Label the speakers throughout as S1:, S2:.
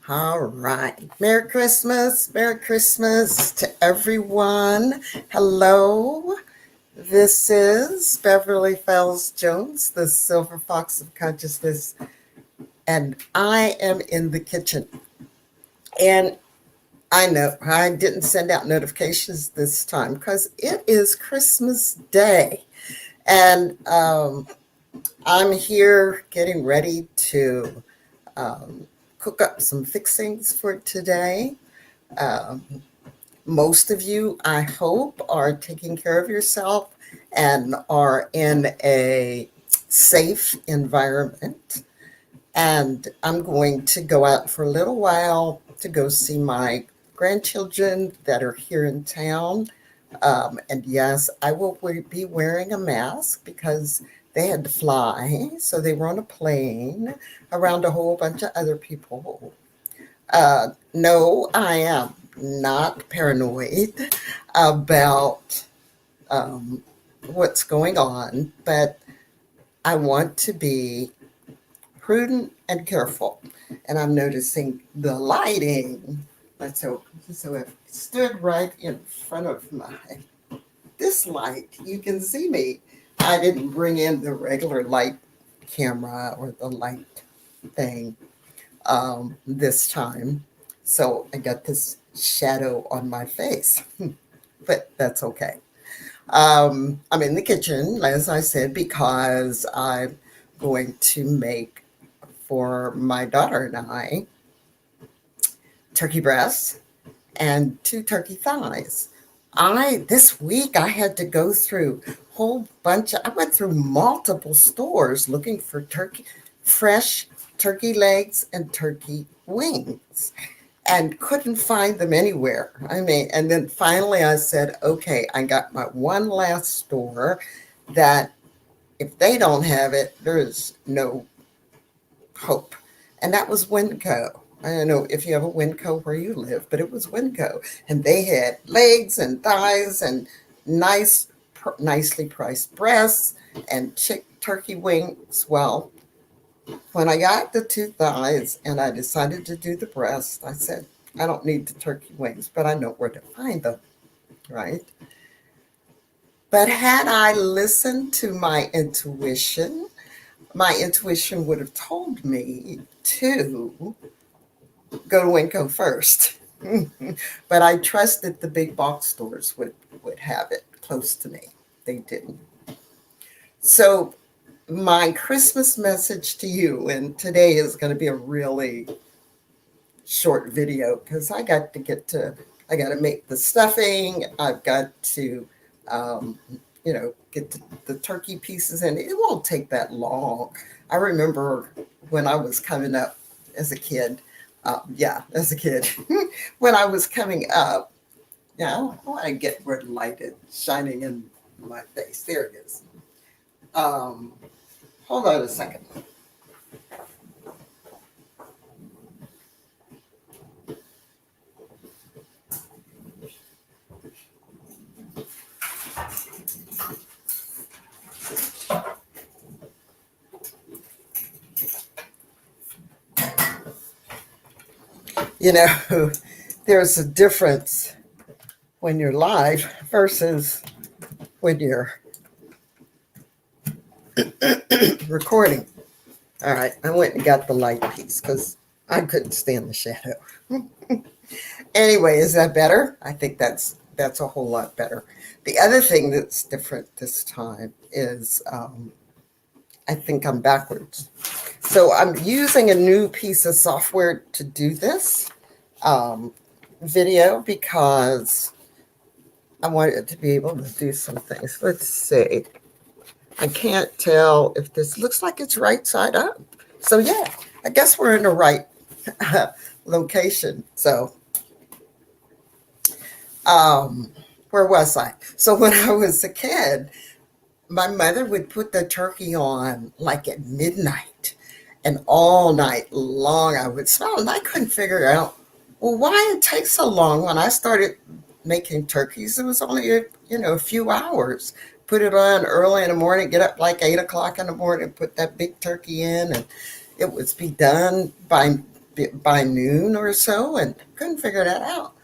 S1: All right. Merry Christmas. Merry Christmas to everyone. Hello. This is Beverly Fells Jones, the Silver Fox of Consciousness, and I am in the kitchen. And I know I didn't send out notifications this time because it is Christmas Day. And I'm here getting ready to cook up some fixings for today. Um, Most of you, I hope, are taking care of yourself and are in a safe environment. And I'm going to go out for a little while to go see my grandchildren that are here in town. And yes, I will be wearing a mask because they had to fly. So they were on a plane around a whole bunch of other people. No, I am not paranoid about um, what's going on, but I want to be prudent and careful. And I'm noticing the lighting. So it stood right in front of this light. You can see me. I didn't bring in the regular light camera or the light thing this time. So I got this shadow on my face, but that's okay. I'm in the kitchen, as I said, because I'm going to make for my daughter and I turkey breasts and 2 turkey thighs. This week I had to go through a whole bunch I went through multiple stores looking for fresh turkey legs and turkey wings and couldn't find them anywhere. And then finally I said, okay, I got my one last store that if they don't have it, there is no hope. And that was Winco. I don't know if you have a Winco where you live, but it was Winco. And they had legs and thighs and nicely priced breasts and turkey wings. Well, when I got the 2 thighs and I decided to do the breast, I said, I don't need the turkey wings, but I know where to find them, right? But had I listened to my intuition would have told me to go to Winco first. But I trusted the big box stores would have it close to me. They didn't. So my Christmas message to you, and today is going to be a really short video because I got to make the stuffing. I've got to, get the turkey pieces in. It won't take that long. I remember when I was coming up as a kid, as a kid, when I was coming up, I want to get where the light is shining in my face. There it is. Hold on a second. You know, there's a difference when you're live versus when you're recording. All right, I went and got the light piece because I couldn't stand the shadow. Anyway, is that better? I think that's a whole lot better. The other thing that's different this time is I think I'm backwards. So I'm using a new piece of software to do this video because I wanted to be able to do some things. Let's see. I can't tell if this looks like it's right side up. So yeah, I guess we're in the right location. So where was I? So when I was a kid, my mother would put the turkey on like at midnight, and all night long I would smell, and I couldn't figure out, well, why it takes so long. When I started making turkeys, it was only a few hours. Put it on early in the morning, get up like 8 o'clock in the morning, put that big turkey in, and it would be done by by noon or so and couldn't figure that out.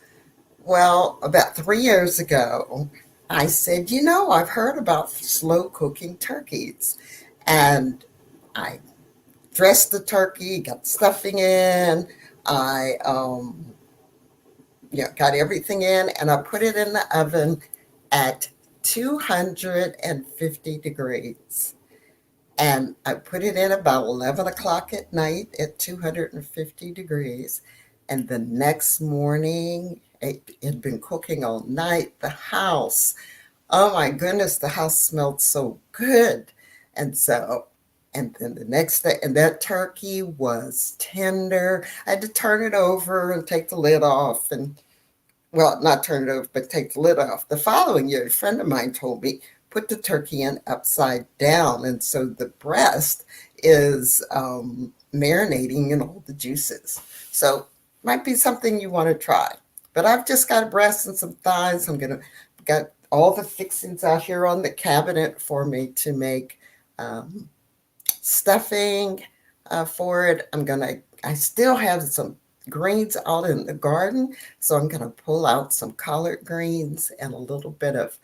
S1: Well, about 3 years ago, I said, I've heard about slow cooking turkeys. And I dressed the turkey, got stuffing in. I got everything in, and I put it in the oven at 250 degrees. And I put it in about 11 o'clock at night at 250 degrees. And the next morning, it had been cooking all night. The house, oh my goodness, the house smelled so good. And so, and then the next day, and that turkey was tender. I had to turn it over and take the lid off, and well, not turn it over, but take the lid off. The following year, a friend of mine told me, put the turkey in upside down. And so the breast is marinating in all the juices. So might be something you want to try. But I've just got a breast and some thighs. Got all the fixings out here on the cabinet for me to make stuffing for it. I still have some greens out in the garden, so I'm going to pull out some collard greens and a little bit of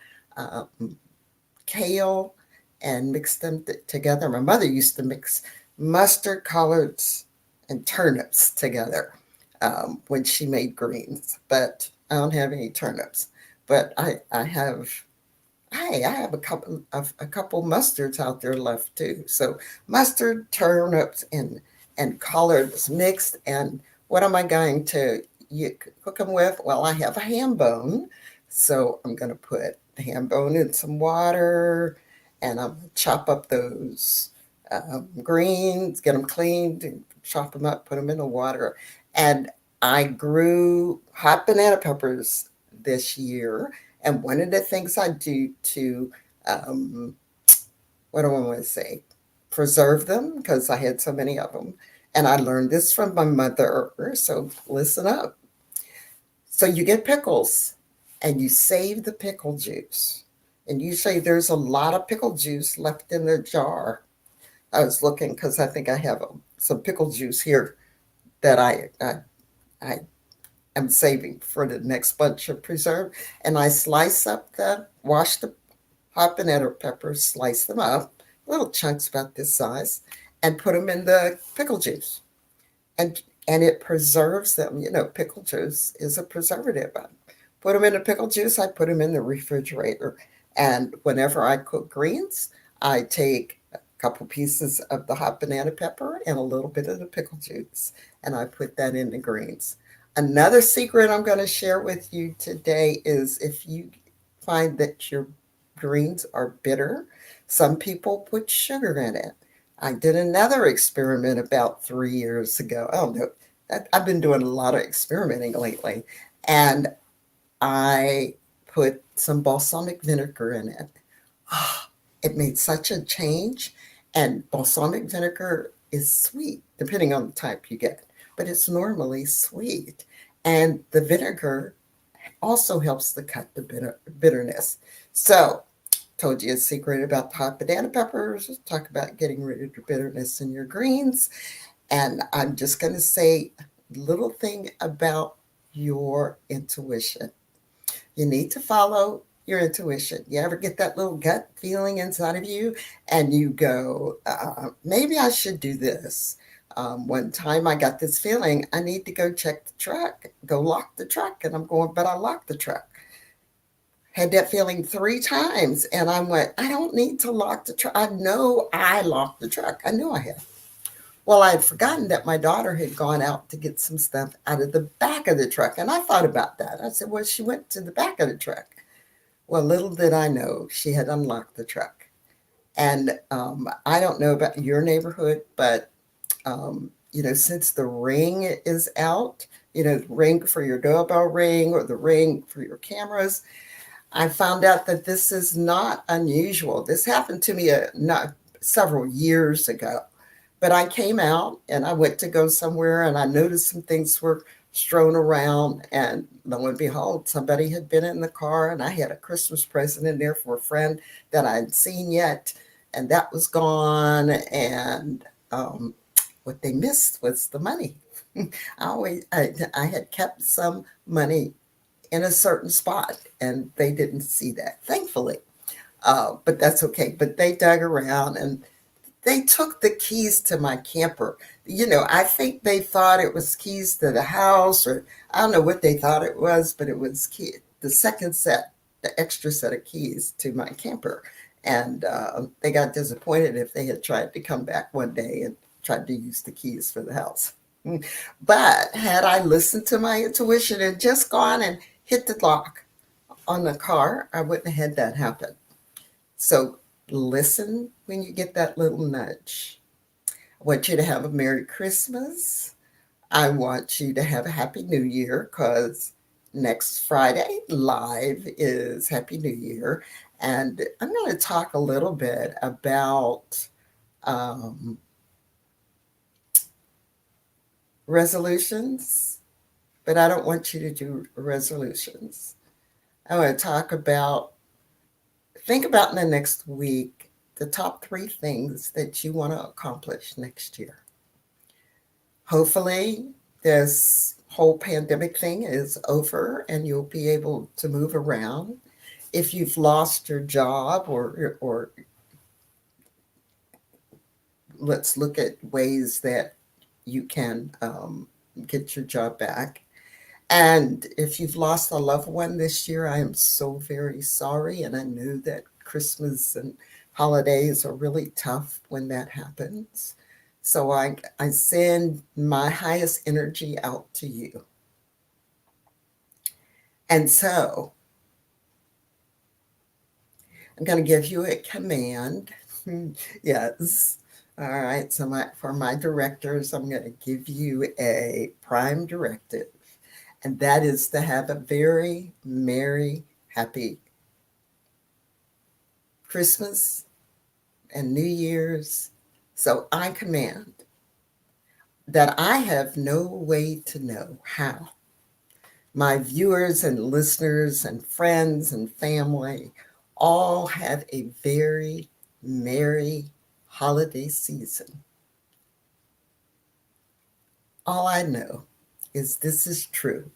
S1: kale and mix them together. My mother used to mix mustard, collards, and turnips together when she made greens, but I don't have any turnips. But I have Hey, I have a couple mustards out there left too. So mustard, turnips, and collards mixed. And what am I going to cook them with? Well, I have a ham bone, so I'm going to put the ham bone in some water, and I'm going to chop up those greens, get them cleaned, and chop them up, put them in the water. And I grew hot banana peppers this year, and one of the things I do to, um, what do I want to say, preserve them, because I had so many of them. And I learned this from my mother. So listen up. So you get pickles and you save the pickle juice. And usually there's a lot of pickle juice left in the jar. I was looking because I think I have some pickle juice here that I am saving for the next bunch of preserve. And I wash the hot banana peppers, slice them up, little chunks about this size, and put them in the pickle juice. And it preserves them. Pickle juice is a preservative. I put them in the pickle juice, I put them in the refrigerator. And whenever I cook greens, I take a couple pieces of the hot banana pepper and a little bit of the pickle juice, and I put that in the greens. Another secret I'm going to share with you today is if you find that your greens are bitter, some people put sugar in it. I did another experiment about 3 years ago. Oh no, I've been doing a lot of experimenting lately, and I put some balsamic vinegar in it. Oh, it made such a change. And balsamic vinegar is sweet, depending on the type you get, but it's normally sweet. And the vinegar also helps to cut the bitterness. So, told you a secret about the hot banana peppers. Talk about getting rid of the bitterness in your greens. And I'm just going to say a little thing about your intuition. You need to follow your intuition. You ever get that little gut feeling inside of you and you go, maybe I should do this. One time I got this feeling, I need to go check the truck, go lock the truck. And I'm going, but I locked the truck. Had that feeling 3 times. And I went, I don't need to lock the truck. I know I locked the truck. I knew I had. Well, I had forgotten that my daughter had gone out to get some stuff out of the back of the truck. And I thought about that. I said, well, she went to the back of the truck. Well, little did I know she had unlocked the truck. And I don't know about your neighborhood, but, since the ring is out, the ring for your doorbell ring or the ring for your cameras, I found out that this is not unusual. This happened to me not several years ago. But I came out and I went to go somewhere and I noticed some things were strewn around. And lo and behold, somebody had been in the car and I had a Christmas present in there for a friend that I hadn't seen yet. And that was gone. And What they missed was the money. I had kept some money in a certain spot, and they didn't see that, thankfully. But that's okay. But they dug around and they took the keys to my camper. I think they thought it was keys to the house, or I don't know what they thought it was, but it was the second set, the extra set of keys to my camper. And they got disappointed if they had tried to come back one day and tried to use the keys for the house. But had I listened to my intuition and just gone and hit the lock on the car, I wouldn't have had that happen. So listen when you get that little nudge. I want you to have a Merry Christmas. I want you to have a Happy New Year, because next Friday live is Happy New Year. And I'm going to talk a little bit about um, resolutions, but I don't want you to do resolutions. I want to talk about, think about in the next week, the top 3 things that you want to accomplish next year. Hopefully, this whole pandemic thing is over and you'll be able to move around. If you've lost your job, or let's look at ways that you can get your job back. And if you've lost a loved one this year, I am so very sorry. And I know that Christmas and holidays are really tough when that happens. So I send my highest energy out to you. And so I'm going to give you a command. Yes. All right. So for my directors, I'm going to give you a prime directive. And that is to have a very merry, happy Christmas and New Year's. So I command that I have no way to know how my viewers and listeners and friends and family all have a very merry holiday season. All I know is this is true,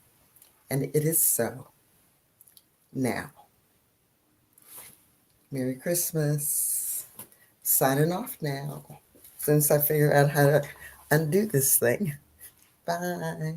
S1: and it is so. Now, Merry Christmas. Signing off now, since I figured out how to undo this thing. Bye.